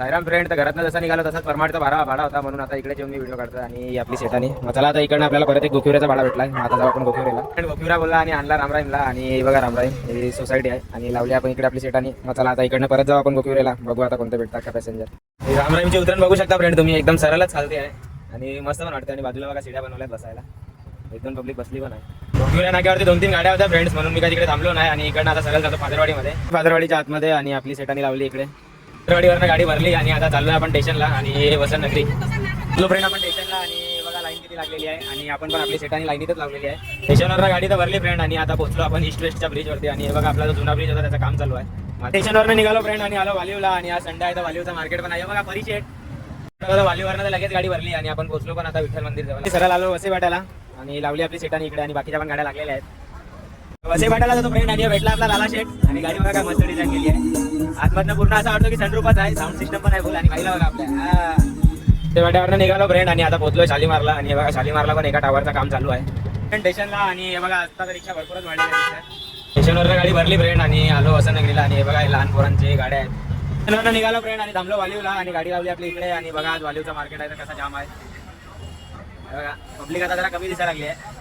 Sairam friend, तर घरातनं जसा निघालो तसाच परमाडचा भाडा होता, म्हणून आता इकडे येऊन मी व्हिडिओ काढतो आणि आपली सेटानी. मग चला आता इकडनं आपल्याला परत एक गोखिवऱ्याचा भाडा भेटलाय. आता जाऊ आपण गोखिवऱ्याला. आणि गोखिवरा बोलला आणि आणला रामराईमला. आणि बघा रामराईम ही सोसायटी आहे आणि लावली आपण इकडे आपली सेटानी. मग चला आता इकडनं परत जाऊ आपण गोखिवऱ्याला. बघू आता कोणते भेटतात का पॅसेंजर. रामराईमचे उतरण बघू शकता फ्रेंड तुम्ही, एकदम सरळच चालते आहे आणि मस्त पण वाटते. आणि बाजूला बघा सीट्या बनवल्यात बसायला, एकदम पब्लिक बसली पण आहे. गोखिवऱ्या नाक्यावरती 2-3 गाड्या होत्या फ्रेंड्स, म्हणून मी काही तिकडे थांबलो नाही. आणि इकडनं आता सरळ जातो फादरवाडीमध्ये. फादरवाडीच्या आतमध्ये आणि आपली सेटानी लावली इकडे. फादरवाडीवरनं गाडी भरली आणि आता चाललोय आपण स्टेशनला. आणि हे वसंत नगरी लो फ्रेंड आपण स्टेशनला. आणि बघा लाईन किती लागलेली आहे आणि आपण पण आपली सेटानी लाईनीतच लावलेली आहे. स्टेशनवरनं गाडी तर भरली फ्रेंड आणि आता पोहोचलो आपण ईस्ट वेस्टच्या ब्रिजवरती. आणि हे बघा आपला जो जुना ब्रिज होता त्याचं काम चालू आहे. स्टेशनवरनं निघालो फ्रेंड आणि आलो वालीवला. आणि आज संडे आहे तर वालीवचा मार्केट पण आहे. बघा परिचय वालीवरनं तर लगेच गाडी भरली आणि आपण पोहोचलो पण आता विठ्ठल मंदिर जवळ. सरळ आलो वसे वाट्याला आणि लावली आपली सेटानी इकडे. आणि बाकीच्या पण गाड्या लागलेल्या आहेत. वसे वाट्याला जातो फ्रेंड आणि भेटला आपला लाला शेट. आणि गाडी बघा काय मस्त डिझाईन केली आहे. आतमधनं पूर्ण असं वाटतं की सनरूफच आहे, साऊंड सिस्टम पण आहे फुल. आणि गाडीला बघा आपल्या ते वाट्यावरनं निघालो फ्रेंड आणि आता पोहोचलो शालीमारला. आणि बघा शालीमारला पण एका टावरचं काम चालू आहे स्टेशनला. आणि हे बघा आता तर रिक्षा भरपूरच वाढलेल्या स्टेशनवरनं गाडी भरली फ्रेंड आणि आलो वसंत नगरीला. आणि हे बघा लहान पोरांची गाड्या आहेत. स्टेशनवरनं निघालो फ्रेंड आणि थांबलो वालीवला. आणि गाडी लावली आपली इकडे. आणि बघा आज वालीवचं मार्केट आहे तर कसा जाम आहे बघा. पब्लिक आता जरा कमी दिसायला लागली आहे.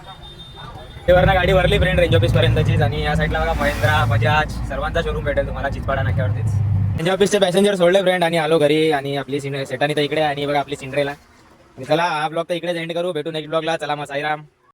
वरनं गाडी भरली फ्रेंड रेंज ऑफिस पर्यंतचीच. आणि या साईडला बघा महिंद्रा, बजाज सर्वांचा शोरूम भेटेल तुम्हाला चिचपाडा नाक्यावरतीच. रेंज ऑफिसचे पॅसेंजर सोडले फ्रेंड आणि आलो घरी. आणि आपली सेटानी तर इकडे आणि बघा आपली सिंड्रेला. चला हा ब्लॉग तर इकडेच एंड करू, भेटू नेक्स्ट ब्लॉगला. चला मग साईराम.